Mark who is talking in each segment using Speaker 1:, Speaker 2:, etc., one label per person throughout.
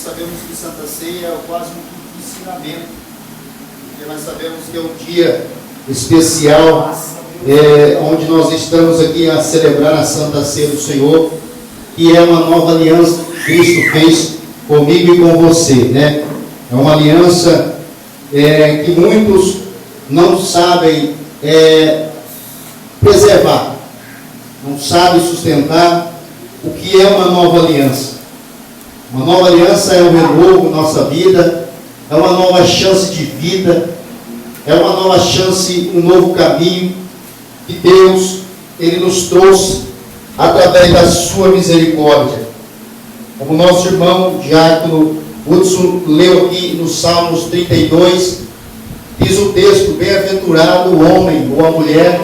Speaker 1: sabemos que Santa Ceia é quase um culto de ensinamento, porque nós sabemos que é um dia especial, onde nós estamos aqui a celebrar a Santa Ceia do Senhor, que é uma nova aliança que Cristo fez comigo e com você, né? É uma aliança que muitos não sabem preservar, não sabem sustentar o que é uma nova aliança. Uma nova aliança é um renovo na nossa vida, é uma nova chance de vida, é uma nova chance, um novo caminho que Deus, Ele nos trouxe através da sua misericórdia. Como nosso irmão Diácono Hudson leu aqui no Salmos 32, diz o texto: bem-aventurado o homem ou a mulher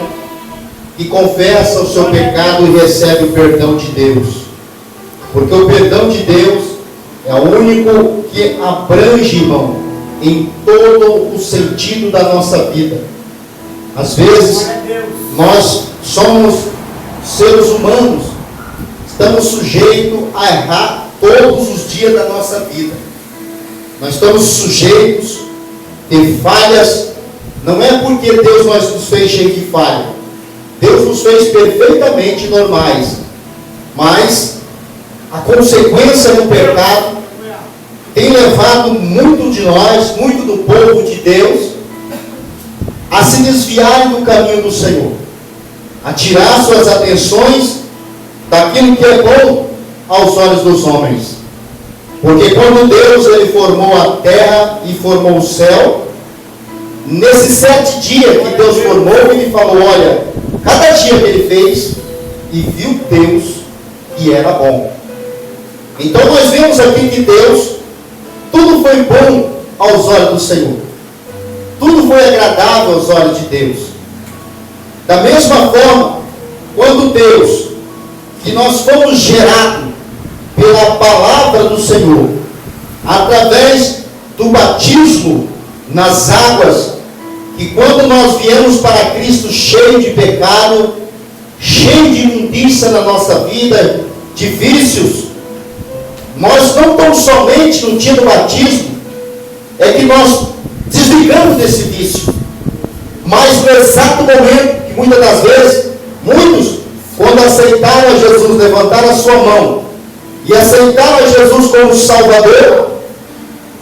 Speaker 1: que confessa o seu pecado e recebe o perdão de Deus. Porque o perdão de Deus é o único que abrange, irmão, em todo o sentido da nossa vida. Às vezes, nós somos seres humanos, estamos sujeitos a errar todos os dias da nossa vida. Nós estamos sujeitos a ter falhas. Não é porque Deus nos fez cheio de falha. Deus nos fez perfeitamente normais. Mas a consequência do pecado tem levado muito de nós, muito do povo de Deus, a se desviarem do caminho do Senhor, a tirar suas atenções daquilo que é bom aos olhos dos homens. Porque quando Deus Ele formou a terra e formou o céu, nesses 7 dias que Deus formou, Ele falou: olha, cada dia que Ele fez, e viu Deus que era bom. Então nós vemos aqui que Deus, tudo foi bom aos olhos do Senhor, tudo foi agradável aos olhos de Deus. Da mesma forma, quando Deus, que nós fomos gerados pela palavra do Senhor, através do batismo nas águas, que quando nós viemos para Cristo cheio de pecado, cheio de imundícia na nossa vida, de vícios, nós não tão somente no dia do batismo é que nós desligamos desse vício, mas no exato momento que muitas das vezes, muitos, quando aceitaram a Jesus, levantaram a sua mão e aceitaram a Jesus como Salvador,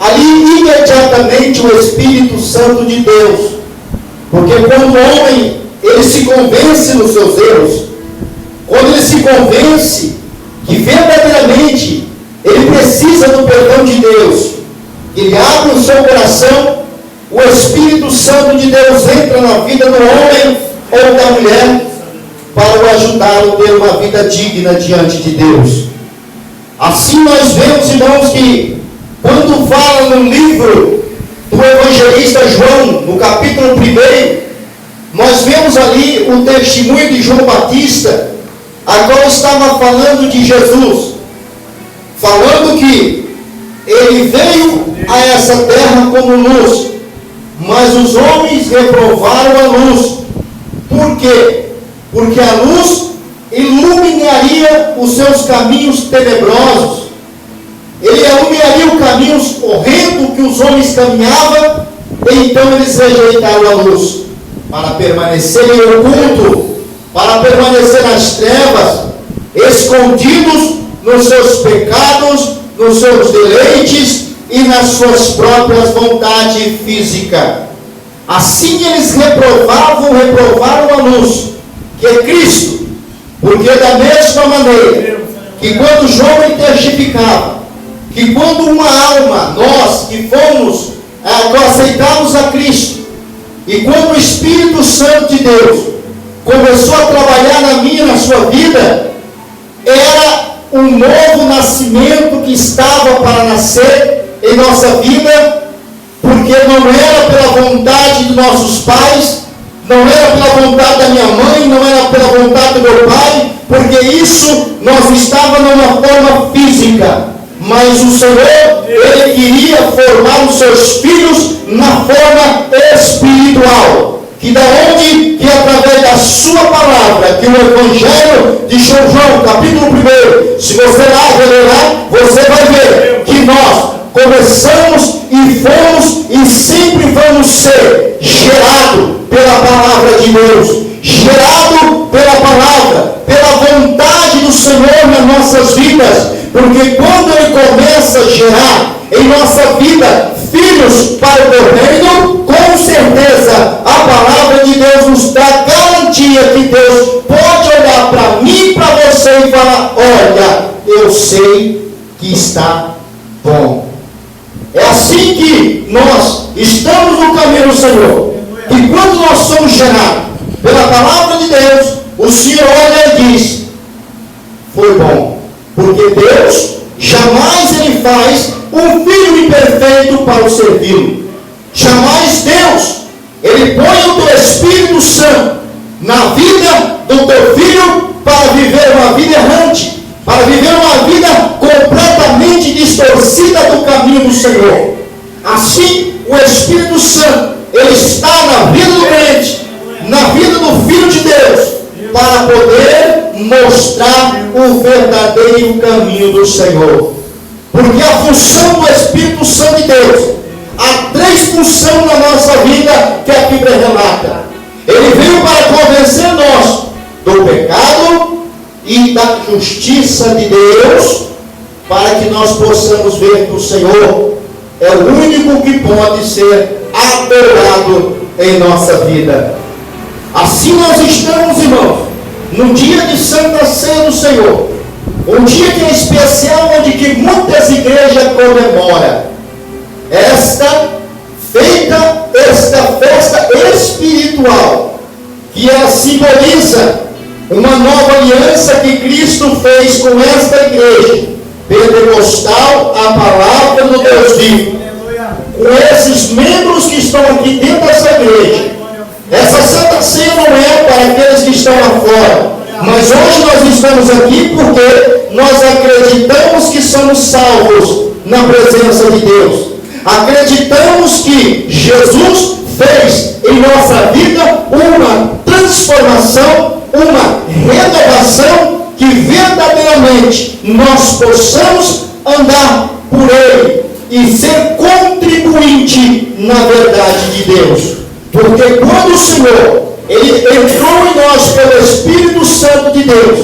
Speaker 1: ali imediatamente o Espírito Santo de Deus, porque quando o homem ele se convence nos seus erros, quando ele se convence que verdadeiramente ele precisa do perdão de Deus, ele abre o seu coração, o Espírito Santo de Deus entra na vida do homem ou da mulher para o ajudá-lo a ter uma vida digna diante de Deus. Assim nós vemos, irmãos, que quando fala no livro do evangelista João, no capítulo 1, nós vemos ali o testemunho de João Batista, a qual estava falando de Jesus, falando que ele veio a essa terra como luz, mas os homens reprovaram a luz. Por quê? Porque a luz iluminaria os seus caminhos tenebrosos, ele iluminaria os caminhos horrendos que os homens caminhavam, e então eles rejeitaram a luz, para permanecerem ocultos, para permanecer nas trevas, escondidos nos seus pecados, nos seus deleites e nas suas próprias vontades físicas. Assim eles reprovaram a luz, que é Cristo. Porque da mesma maneira que quando João testificava, que quando uma alma, nós que fomos, que aceitamos a Cristo, e quando o Espírito Santo de Deus começou a trabalhar na minha e na sua vida, era um novo nascimento que estava para nascer em nossa vida, porque não era pela vontade de nossos pais, não era pela vontade da minha mãe, não era pela vontade do meu pai, porque isso nós estava numa forma física, mas o Senhor, Ele queria formar os seus filhos na forma espiritual, que da onde, que através da sua palavra, que o Evangelho de São João, capítulo 1, se você lá reler, você vai ver que nós começamos e fomos e sempre vamos ser gerado pela palavra de Deus, gerado pela palavra, pela vontade do Senhor nas nossas vidas, porque quando Ele começa a gerar em nossa vida filhos para o reino, com certeza a palavra de Deus nos dá garantia que Deus pode olhar para mim e para você e falar: olha, eu sei que está bom. É assim que nós estamos no caminho do Senhor. E quando nós somos gerados pela palavra de Deus, o Senhor olha e diz: foi bom. Porque Deus jamais Ele faz um filho imperfeito para o servi-lo. Jamais Deus, Ele põe o teu Espírito Santo na vida do teu filho para viver uma vida errante, para viver uma vida completamente distorcida do caminho do Senhor. Assim, o Espírito Santo, Ele está na vida do crente, na vida do Filho de Deus, para poder mostrar o verdadeiro caminho do Senhor. Porque a função do Espírito Santo de Deus, há 3 funções na nossa vida que a Bíblia relata. Ele veio para convencer nós do pecado e da justiça de Deus, para que nós possamos ver que o Senhor é o único que pode ser adorado em nossa vida. Assim nós estamos, irmãos, no dia de Santa Ceia do Senhor, um dia que é especial, onde que muitas igrejas comemoram esta festa espiritual, que ela simboliza uma nova aliança que Cristo fez com esta igreja pentecostal, a palavra do Deus vivo, com esses membros que estão aqui dentro dessa igreja. Essa Santa Ceia não é para aqueles que estão lá fora, mas hoje nós estamos aqui porque nós acreditamos que somos salvos na presença de Deus. Acreditamos que Jesus fez em nossa vida uma transformação, uma renovação, que verdadeiramente nós possamos andar por Ele e ser contribuinte na verdade de Deus. Porque quando o Senhor, Ele entrou em nós pelo Espírito Santo de Deus,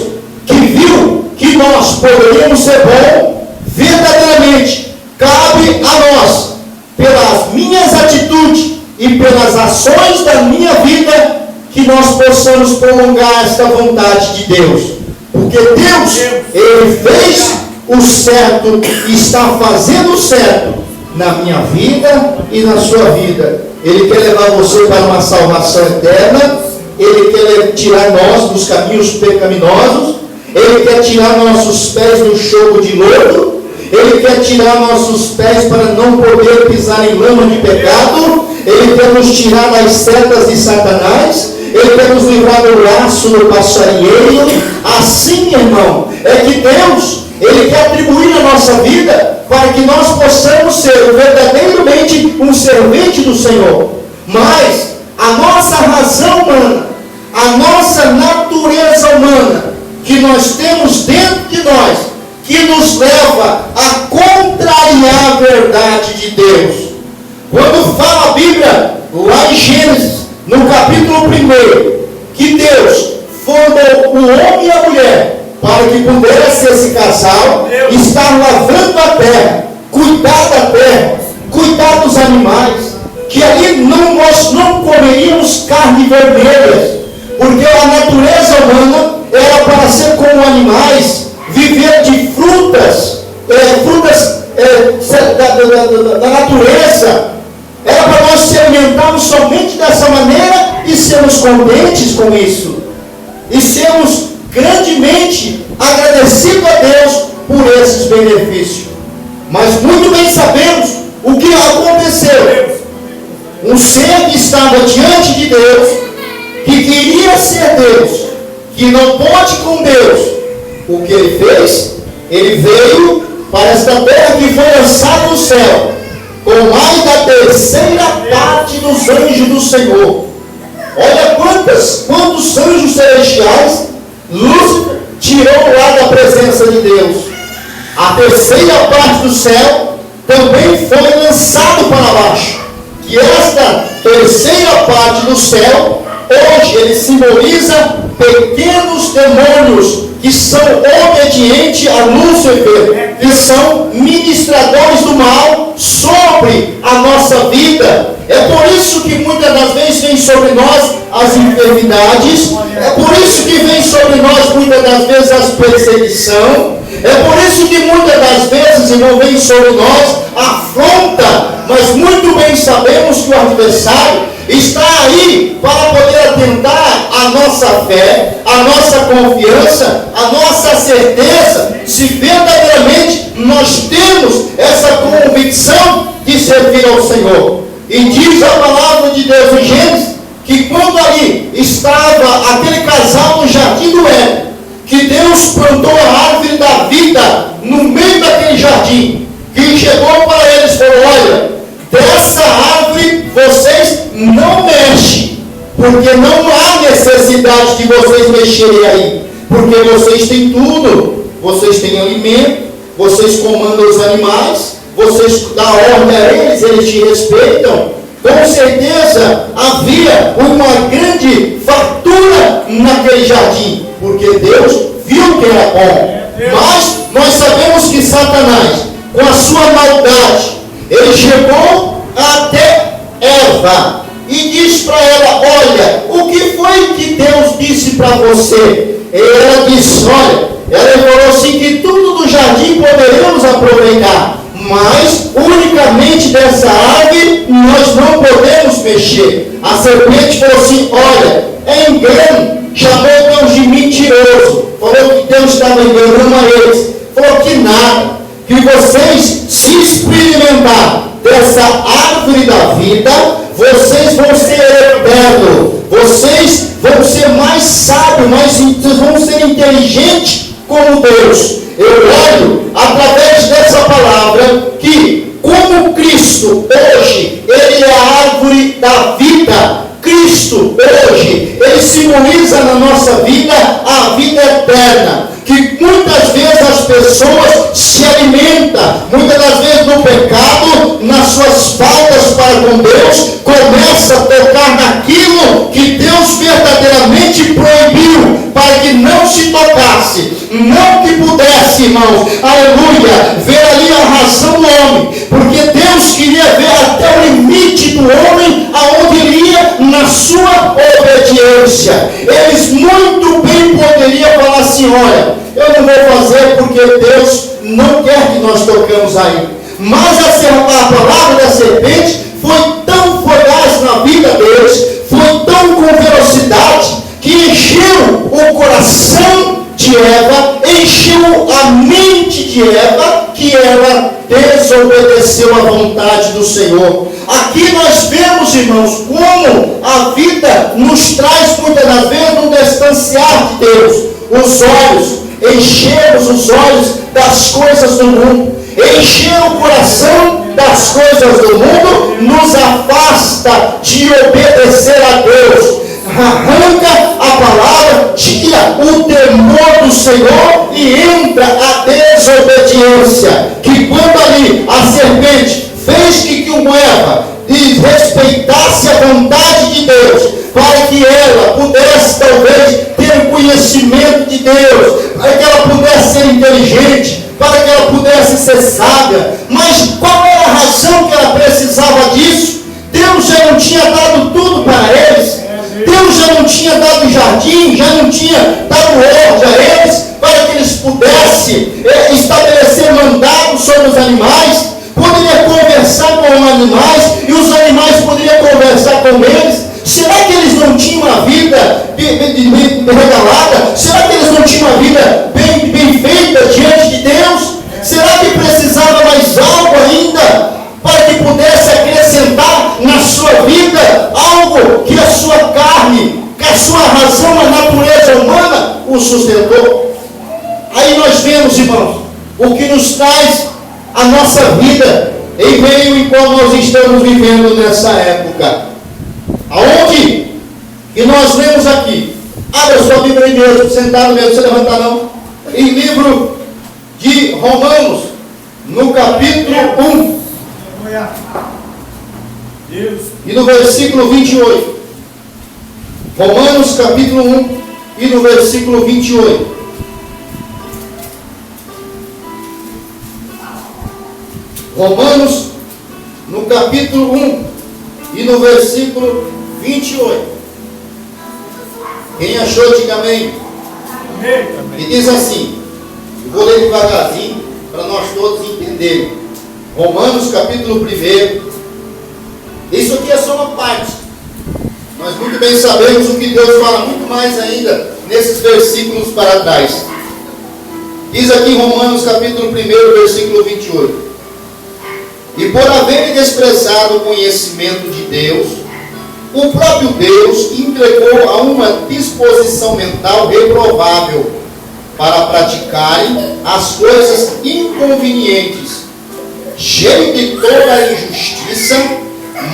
Speaker 1: que viu que nós poderíamos ser bons, verdadeiramente cabe a nós, pelas minhas atitudes e pelas ações da minha vida, que nós possamos prolongar esta vontade de Deus. Porque Deus, Ele fez o certo e está fazendo o certo na minha vida e na sua vida. Ele quer levar você para uma salvação eterna. Ele quer tirar nós dos caminhos pecaminosos. Ele quer tirar nossos pés do jogo de lodo. Ele quer tirar nossos pés para não poder pisar em lama de pecado. Ele quer nos tirar das setas de Satanás. Ele quer nos livrar do laço do passarinheiro. Assim, irmão, é que Deus, Ele quer atribuir a nossa vida para que nós possamos ser verdadeiramente um servente do Senhor. Mas a nossa razão humana, a nossa natureza humana, que nós temos dentro de nós, que nos leva a contrariar a verdade de Deus. Quando fala a Bíblia, lá em Gênesis, no capítulo 1, que Deus formou o homem e a mulher para que pudesse esse casal estar lavrando a terra, cuidar da terra, cuidar dos animais, que ali nós não comeríamos carne vermelha, porque a natureza humana era para ser como animais, viver de frutas da natureza. Era para nós se alimentarmos somente dessa maneira e sermos contentes com isso. E sermos grandemente agradecidos a Deus por esses benefícios. Mas muito bem sabemos o que aconteceu. Um ser que estava diante de Deus, que queria ser Deus, que não pode com Deus. O que ele fez? Ele veio para esta terra que foi lançada no céu, com mais da terceira parte dos anjos do Senhor. Olha quantos anjos celestiais Lúcifer tirou lá da presença de Deus. A terceira parte do céu também foi lançado para baixo. Que esta terceira parte do céu, hoje ele simboliza pequenos demônios que são obedientes a Lúcifer, que são ministradores do mal sobre a nossa vida. É por isso que muitas das vezes vem sobre nós as enfermidades, é por isso que vem sobre nós muitas das vezes as perseguição, é por isso que muitas das vezes, irmão, vem sobre nós a afronta, mas muito bem sabemos que o adversário está aí para poder atentar a nossa fé, a nossa confiança, a nossa certeza, se verdadeiramente nós temos essa convicção de servir ao Senhor. E diz a palavra de Deus em Gênesis, que quando ali estava aquele casal no jardim do Éden, que Deus plantou a árvore da vida no meio daquele jardim, que chegou para eles e falou: olha, dessa árvore vocês não mexem, porque não há necessidade de vocês mexerem aí, porque vocês têm tudo, vocês têm alimento, vocês comandam os animais, vocês dão ordem a eles, eles te respeitam. Com certeza havia uma grande fartura naquele jardim, porque Deus viu que era bom. Mas nós sabemos que Satanás, com a sua maldade, ele chegou até Eva e disse para ela: olha, o que foi que Deus disse para você? Ela disse: olha, ela falou assim que tudo do jardim poderíamos aproveitar, mas unicamente dessa árvore nós não podemos mexer. A serpente falou assim: olha, é engano, chamou Deus de mentiroso, falou que Deus estava enganando a eles, falou que nada, que vocês se experimentar dessa árvore da vida, vocês vão ser eternos, vocês vão ser mais sábios, vocês vão ser inteligentes como Deus. Eu olho através dessa palavra que, como Cristo hoje, ele é a árvore da vida. Cristo hoje, ele simboliza na nossa vida a vida eterna. Que muitas vezes as pessoas se alimentam, muitas das vezes no pecado, nas suas faltas para com Deus, começa a tocar naquilo que Deus verdadeiramente proibiu, para que não se tocasse, não que pudesse, irmãos, aleluia, ver ali a razão do homem, porque Deus queria ver até o limite do homem, aonde ele ia na sua obediência. Eles muito bem poderiam falar assim: olha, eu não vou fazer porque Deus não quer que nós toquemos aí. Mas a palavra da serpente foi tão fugaz na vida deles, foi tão com velocidade, que encheu o coração de Eva, encheu a mente de Eva, que ela desobedeceu à vontade do Senhor. Aqui nós vemos, irmãos, como a vida nos traz muitas das vezes um distanciar de Deus. Os olhos, enchemos os olhos das coisas do mundo, encher o coração das coisas do mundo, nos afasta de obedecer a Deus. Arranca a palavra, tira o temor do Senhor e entra a desobediência. Que quando ali a serpente fez que o Eva respeitasse a vontade de Deus, para que ela pudesse talvez ter conhecimento de Deus, para que ela pudesse ser inteligente, para que ela pudesse ser sábia. Mas qual era a razão que ela precisava disso? Deus já não tinha dado tudo para eles. Deus já não tinha dado jardim, já não tinha dado ordem a eles, para que eles pudessem estabelecer mandados sobre os animais, poderia conversar com os animais, e os animais poderiam conversar com eles. Será que eles não tinham uma vida bem regalada? Será que eles não tinham uma vida bem feita diante de Deus? Será que precisava mais algo ainda, para que pudesse acrescentar na sua vida algo que a sua carne, que a sua razão, a natureza humana o sustentou? Aí nós vemos, irmãos, o que nos traz a nossa vida em meio em qual nós estamos vivendo nessa época. Aonde que nós lemos aqui? Abra sua Bíblia em Deus, sentado mesmo, você levantar não. Em livro de Romanos, no capítulo 1. e no versículo 28. Romanos capítulo 1 e no versículo 28. Romanos, no capítulo 1 e no versículo 28. Quem achou, diga amém. E diz assim, eu vou ler devagarzinho para nós todos entendermos. Romanos capítulo 1. Isso aqui é só uma parte. Nós muito bem sabemos o que Deus fala muito mais ainda nesses versículos para trás. Diz aqui Romanos capítulo 1, versículo 28. E por haverem desprezado o conhecimento de Deus, o próprio Deus entregou a uma disposição mental reprovável para praticarem as coisas inconvenientes, cheio de toda a injustiça,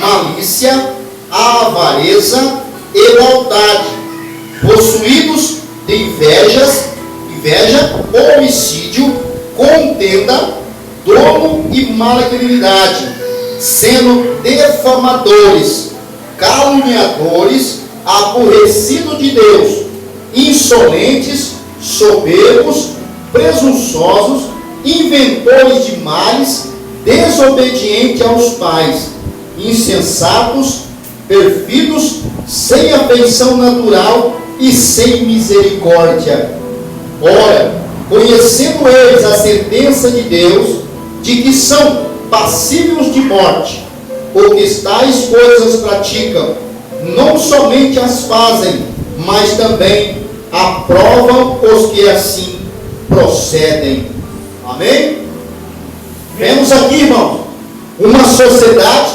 Speaker 1: malícia, avareza e maldade, possuídos de inveja, homicídio, contenda, dolo e malignidade, sendo defamadores, caluniadores, aborrecidos de Deus, insolentes, soberbos, presunçosos, inventores de males, desobedientes aos pais, insensatos, perfidos, sem afeição natural e sem misericórdia. Ora, conhecendo eles a sentença de Deus, de que são passíveis de morte, porque tais coisas praticam, não somente as fazem, mas também aprovam os que assim procedem. Amém? Vemos aqui, irmãos, uma sociedade,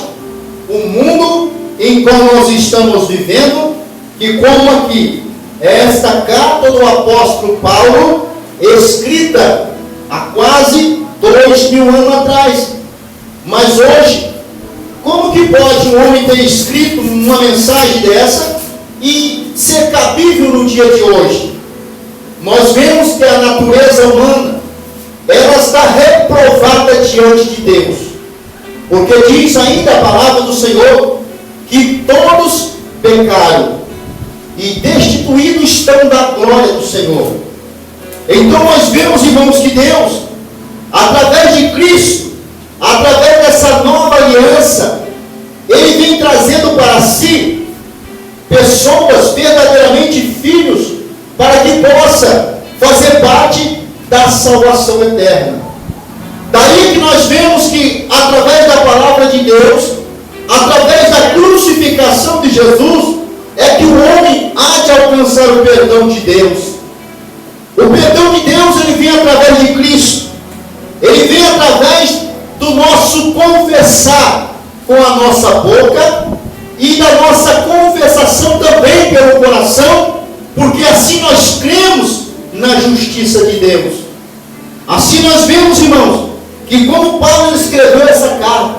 Speaker 1: um mundo em qual nós estamos vivendo, que como aqui, esta carta do apóstolo Paulo, escrita há quase 2000 anos atrás. Mas hoje, como que pode um homem ter escrito uma mensagem dessa e ser cabível no dia de hoje? Nós vemos que a natureza humana, ela está reprovada diante de Deus. Porque diz ainda a palavra do Senhor, que todos pecaram e destituídos estão da glória do Senhor. Então nós vemos, irmãos, que Deus, através de Cristo, através dessa nova aliança, Ele vem trazendo para si pessoas, verdadeiramente filhos, para que possa fazer parte da salvação eterna. Daí que nós vemos que, através da palavra de Deus, através da crucificação de Jesus, é que o homem há de alcançar o perdão de Deus. O perdão de Deus, ele vem através de Cristo. Ele vem através do nosso confessar com a nossa boca e da nossa confessação também pelo coração, porque assim nós cremos na justiça de Deus. Assim nós vemos, irmãos, que como Paulo escreveu essa carta,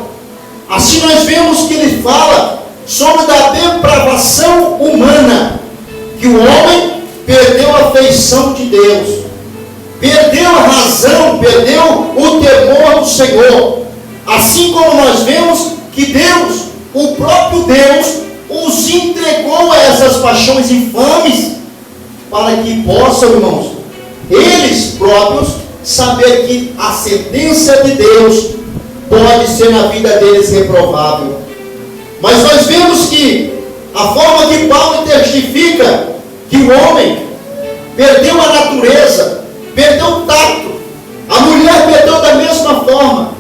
Speaker 1: assim nós vemos que ele fala sobre a depravação humana, que o homem perdeu a afeição de Deus, perdeu a razão, perdeu o temor do Senhor. Assim como nós vemos que Deus, o próprio Deus, os entregou a essas paixões infames, para que possam, irmãos, eles próprios saber que a sentença de Deus pode ser na vida deles reprovável. Mas nós vemos que a forma que Paulo testifica que o homem perdeu a natureza, perdeu o tato, a mulher perdeu da mesma forma.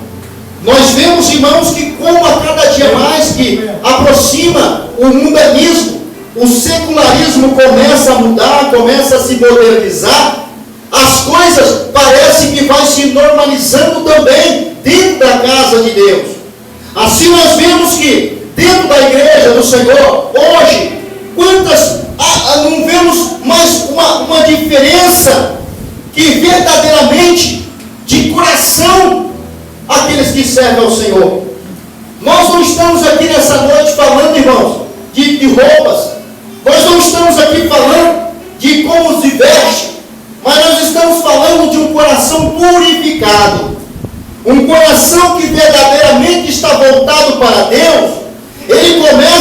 Speaker 1: Nós vemos, irmãos, que como a cada dia mais que aproxima o mundanismo, o secularismo começa a mudar, começa a se modernizar, as coisas parecem que vai se normalizando também dentro da casa de Deus. Assim nós vemos que dentro da igreja do Senhor, hoje, não vemos mais uma diferença que verdadeiramente de coração aqueles que servem ao Senhor. Nós não estamos aqui nessa noite falando, irmãos, de roupas. Nós não estamos aqui falando de como se veste, mas nós estamos falando de um coração purificado. Um coração que verdadeiramente está voltado para Deus. Ele começa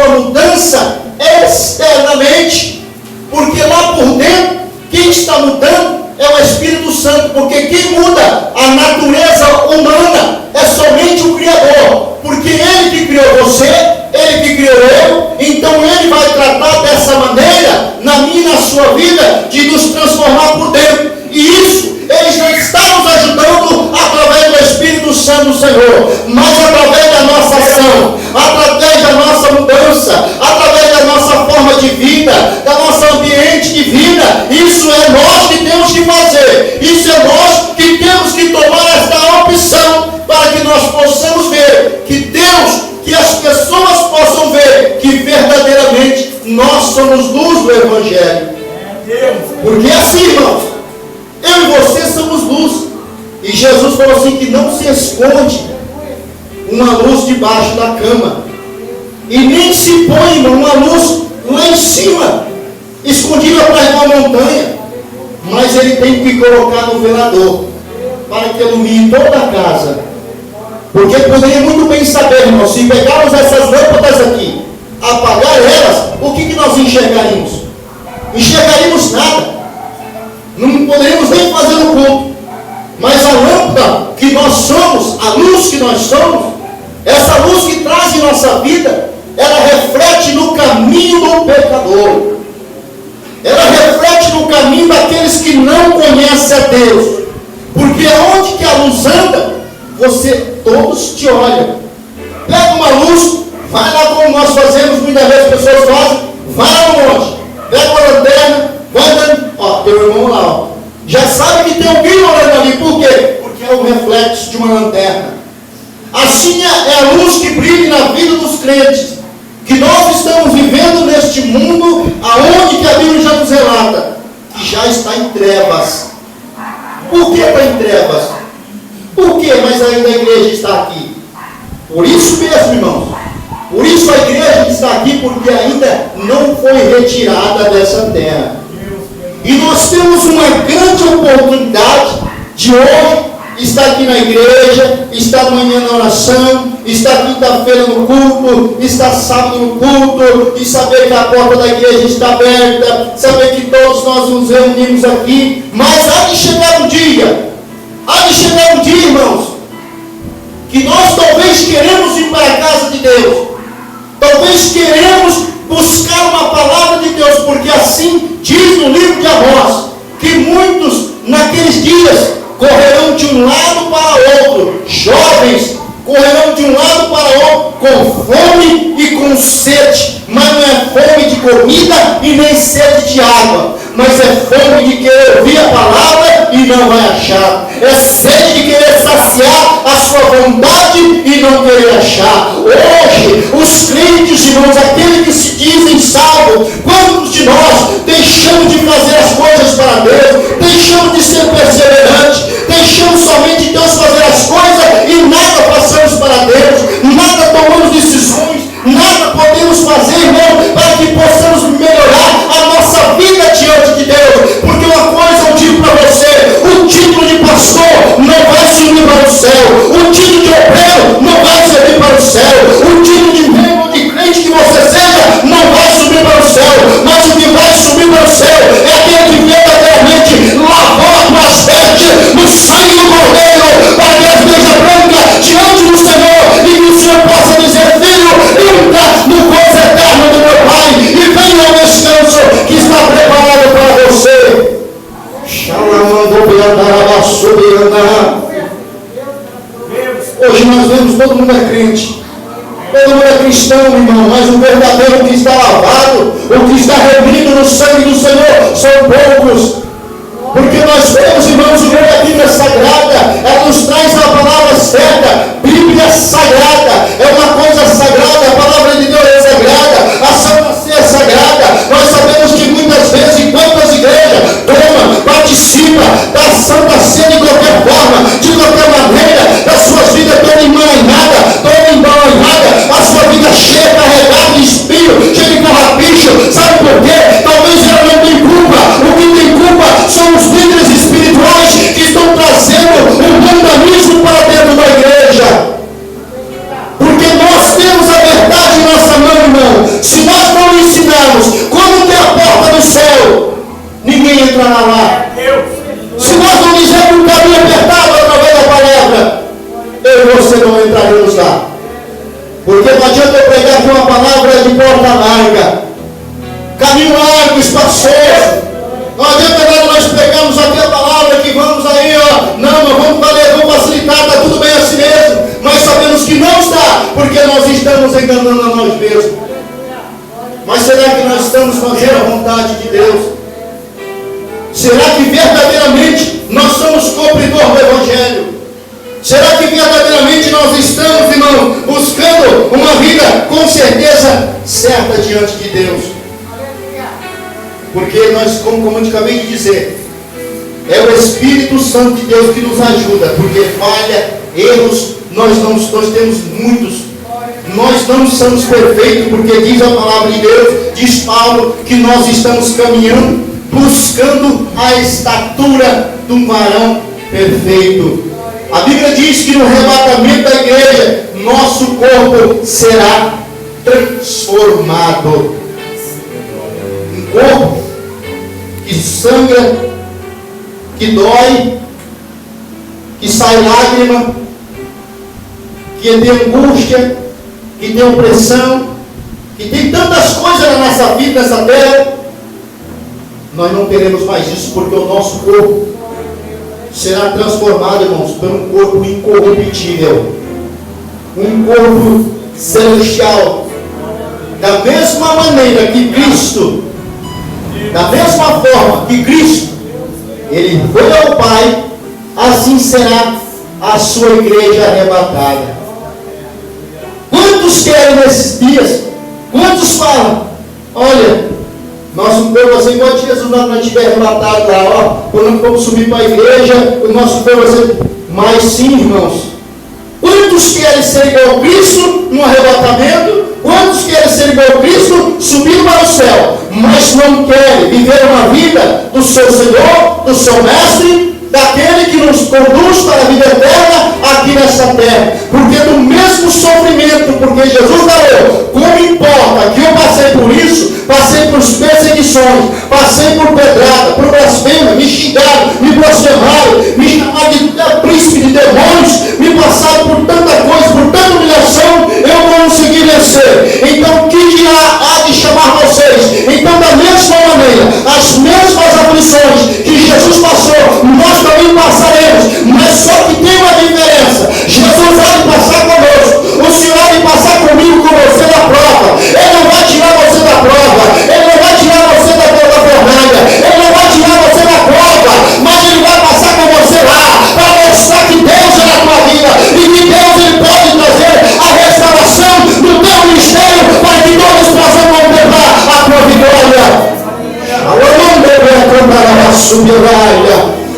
Speaker 1: sua mudança externamente, porque lá por dentro, quem está mudando é o Espírito Santo, porque quem muda a natureza humana é somente o Criador, porque Ele que criou você, Ele que criou eu, então Ele vai tratar dessa maneira, na minha e na sua vida, de nos transformar por dentro, e isso Ele já está nos ajudando através do Espírito Santo do Senhor, mas através da nossa ação, através da nossa mudança, através da nossa forma de vida, da nossa ambiente de vida, isso é nós que temos que fazer, isso é nós que temos que tomar esta opção, para que nós possamos ver que Deus, que as pessoas possam ver que verdadeiramente nós somos luz do Evangelho. Porque assim, irmãos, eu e você somos luz. E Jesus falou assim que não se esconde uma luz debaixo da cama. E nem se põe uma luz lá em cima, escondida atrás de uma montanha. Mas ele tem que colocar no velador, para que ilumine toda a casa. Porque poderia muito bem saber, irmão, se pegarmos essas lâmpadas aqui, apagar elas, o que nós enxergaríamos? Enxergaríamos nada. Não poderíamos nem fazer o culto. Mas a lâmpada que nós somos, a luz que nós somos, essa luz que traz em nossa vida, ela reflete no caminho do pecador. Ela reflete no caminho daqueles que não conhecem a Deus. Porque onde que a luz anda, todos te olham. Pega uma luz, vai lá como nós fazemos, muitas vezes as pessoas fazem, vai lá no monte, pega uma lanterna, vai andando, ó, teu irmão lá, ó, já sabe que tem alguém olhando ali, por quê? Porque é o reflexo de uma lanterna. Assim é a luz que brilha na vida dos crentes, que nós estamos vivendo neste mundo, aonde que a Bíblia já nos relata, que já está em trevas. Por que está em trevas? Por que? Mas ainda a igreja está aqui. Por isso mesmo, irmãos. Por isso a igreja está aqui, porque ainda não foi retirada dessa terra. E nós temos uma grande oportunidade de hoje estar aqui na igreja, estar amanhã na oração, estar quinta-feira no culto, estar sábado no culto, e saber que a porta da igreja está aberta, saber que todos nós nos reunimos aqui. Mas há de chegar um dia, irmãos, que nós talvez queremos ir para a casa de Deus, talvez queremos buscar uma palavra de Deus, porque assim diz no livro de Amós, que muitos naqueles dias correrão de um lado para outro, jovens correrão de um lado para outro, com fome e com sede, mas não é fome de comida e nem sede de água, mas é fome de querer ouvir a palavra e não vai achar, é sede de querer saciar a sua vontade e não querer achar. Hoje, os crentes, irmãos, aqueles que se dizem salvos, quantos de nós deixamos de fazer as coisas para Deus, deixamos de ser perseverantes, deixamos somente Deus fazer as coisas e nada passamos para Deus, nada tomamos decisões, nada podemos fazer, irmão, para que possamos melhorar a nossa vida diante de Deus. Porque uma coisa eu digo para você, o título de pastor não vai subir para o céu, o título de obreiro não vai subir para o céu, o título de membro de crente que você seja não vai subir para o céu, mas o que vai subir para o céu é aquele que verdadeiramente lavou as vestes no sangue do Cordeiro, para que a igreja branca diante do Senhor, e que o Senhor possa dizer: filho, entra no gozo eterno do meu Pai, e venha ao descanso que está preparado para você. Hoje nós vemos todo mundo é crente, todo mundo é cristão, irmão, mas o verdadeiro que está lavado, o que está remido no sangue do Senhor, são poucos. Porque nós vemos, irmãos, a Bíblia Sagrada, ela nos traz a palavra certa. Bíblia Sagrada é uma coisa sagrada, a palavra de Deus é sagrada, a Santa Ceia é sagrada. Nós sabemos que muitas vezes, enquanto as igrejas tomam, participam da Santa Ceia de qualquer forma, de qualquer maneira, das suas vidas todas embanhadas, toda embanhada, a sua vida cheia, carregada de espinho, cheia de carrapicho. Sabe por quê? Talvez ela não tenha culpa. O que tem culpa são os líderes espirituais que estão trazendo um mundanismo para dentro da igreja. você não entraremos lá. Porque não adianta eu pregar aqui uma palavra de porta larga, caminho largo, espaçoso. Não adianta nada nós pregarmos aqui a palavra que vamos aí, não, nós vamos valer, vamos facilitar, está tudo bem assim mesmo. Mas sabemos que não está, porque nós estamos enganando a nós mesmos. Mas será que nós estamos fazendo a vontade de Deus? Será que verdadeiramente nós somos cumpridor do Evangelho? Será que verdadeiramente nós estamos, irmãos, buscando uma vida com certeza certa diante de Deus? Porque nós, como eu acabei de dizer, é o Espírito Santo de Deus que nos ajuda, porque falha, erros, nós temos muitos. Nós não somos perfeitos, porque diz a palavra de Deus, diz Paulo, que nós estamos caminhando, buscando a estatura de um varão perfeito. A Bíblia diz que no arrebatamento da igreja, nosso corpo será transformado. Um corpo que sangra, que dói, que sai lágrima, que tem angústia, que tem opressão, que tem tantas coisas na nossa vida, nessa terra. Nós não teremos mais isso, porque o nosso corpo será transformado, irmãos, por um corpo incorruptível, um corpo celestial. Da mesma maneira que Cristo, da mesma forma que Cristo, Ele foi ao Pai, assim será a sua igreja arrebatada. Quantos querem nesses dias? Quantos falam? Olha, nosso povo vai ser igual a Jesus, não tiver arrebatado lá, quando vamos subir para a igreja, o nosso povo vai ser. Mas sim, irmãos, quantos querem ser igual a Cristo no arrebatamento? Quantos querem ser igual a Cristo subir para o céu? Mas não querem viver uma vida do seu Senhor, do seu Mestre, daquele que nos conduz para a vida eterna aqui nessa terra. Porque do mesmo sofrimento, porque Jesus falou, como importa que eu passei por isso, passei por perseguições, passei por pedrada, por blasfêmia, me xingaram, me blasfemaram, me chamaram de príncipe de demônios, me passaram por tanta coisa, por tanta humilhação, eu não consegui vencer. Então, que dirá há de chamar vocês? Então, da mesma maneira, as mesmas aflições que Jesus passou, nós também passaremos, mas só que tem uma diferença. Jesus há de passar conosco, o Senhor há de passar comigo, com você na prova. Ele não vai tirar você da prova, Ele não vai tirar você da fornalha, Ele não vai tirar você da prova, mas Ele vai passar com você lá, para mostrar que Deus é na tua vida, e que Deus Ele pode trazer a restauração do teu ministério, para que todos possam contemplar a tua vitória.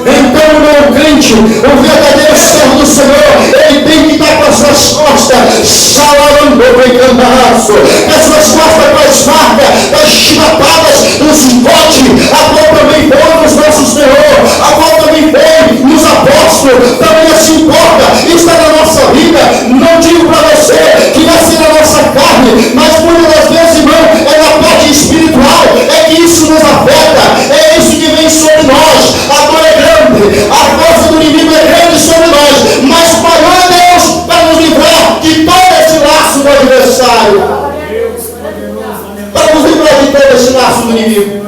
Speaker 1: Então, meu crente, o verdadeiro servo do Senhor, ele tem que estar com as suas costas salarando bem candaço, com as suas costas com as marcas, das chibatadas, do chicote, a qual também foi nos nossos Senhor, a qual também foi nos apóstolos, também assim importa, está na nossa vida. Não digo para você que vai ser na nossa carne, mas muitas das vezes, irmão, é na parte espiritual, é que isso nos afeta, é isso que vem sobre nós. A dor é grande, a força do inimigo é grande sobre nós, mas maior é Deus para nos livrar de todo esse laço do adversário, para nos livrar de todo esse laço do inimigo.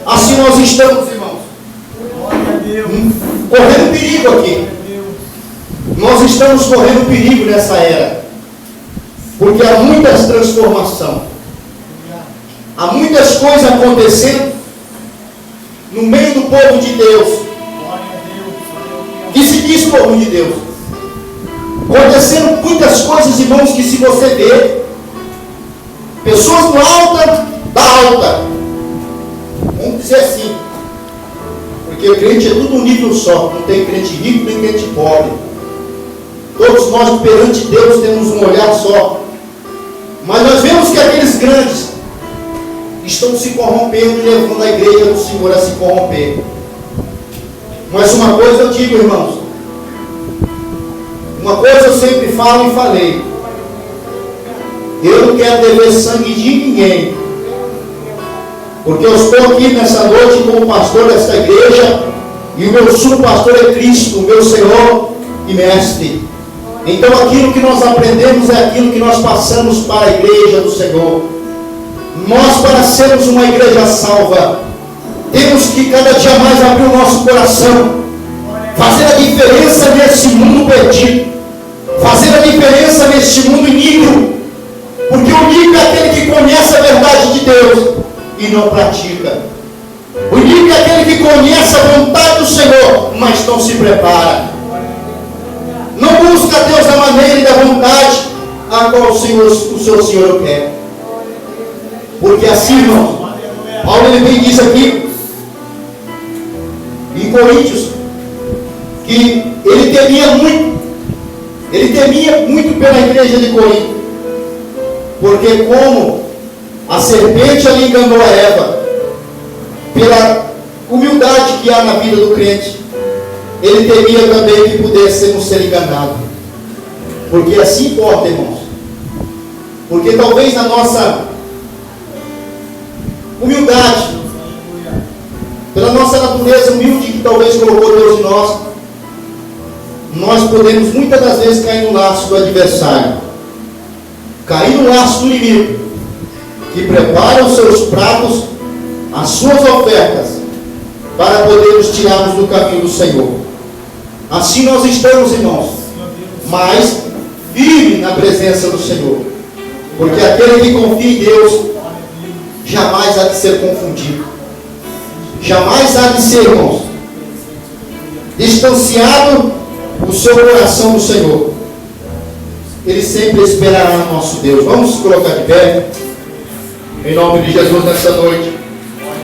Speaker 1: Assim nós estamos, irmãos, correndo perigo aqui. Nós estamos correndo perigo nessa era, porque há muitas transformações, há muitas coisas acontecendo no meio do povo de Deus, que se diz povo de Deus, acontecendo muitas coisas, irmãos, que se você vê, pessoas do alta da alta, vamos dizer assim, porque o crente é tudo um nível só, não tem crente rico nem crente pobre, todos nós perante Deus temos um olhar só, mas nós vemos que aqueles grandes estão se corrompendo e levando a igreja do Senhor a se corromper. Mas uma coisa eu digo, irmãos, uma coisa eu sempre falo e falei, eu não quero dever sangue de ninguém, porque eu estou aqui nessa noite como pastor desta igreja, e o meu sumo pastor é Cristo, o meu Senhor e Mestre. Então aquilo que nós aprendemos é aquilo que nós passamos para a igreja do Senhor. Nós, para sermos uma igreja salva, temos que cada dia mais abrir o nosso coração, fazer a diferença nesse mundo perdido, fazer a diferença nesse mundo iníquo, porque o ímpio é aquele que conhece a verdade de Deus e não pratica. O ímpio é aquele que conhece a vontade do Senhor, mas não se prepara. Não busca Deus da maneira e da vontade a qual o seu Senhor quer. Porque assim, irmão, Paulo ele vem diz aqui em Coríntios que ele temia muito pela igreja de Corinto, porque como a serpente ali enganou a Eva, pela humildade que há na vida do crente, ele temia também que pudéssemos ser enganados. Porque assim importa, irmãos. Porque talvez na nossa humildade, pela nossa natureza humilde que talvez colocou Deus em nós podemos muitas das vezes cair no laço do adversário, cair no laço do inimigo, que prepara os seus pratos, as suas ofertas, para podermos tirarmos do caminho do Senhor. Assim nós estamos, irmãos, mas firme na presença do Senhor, porque aquele que confia em Deus jamais há de ser confundido, jamais há de ser, irmãos, distanciado o seu coração do Senhor. Ele sempre esperará no nosso Deus. Vamos colocar de pé, em nome de Jesus, nessa noite.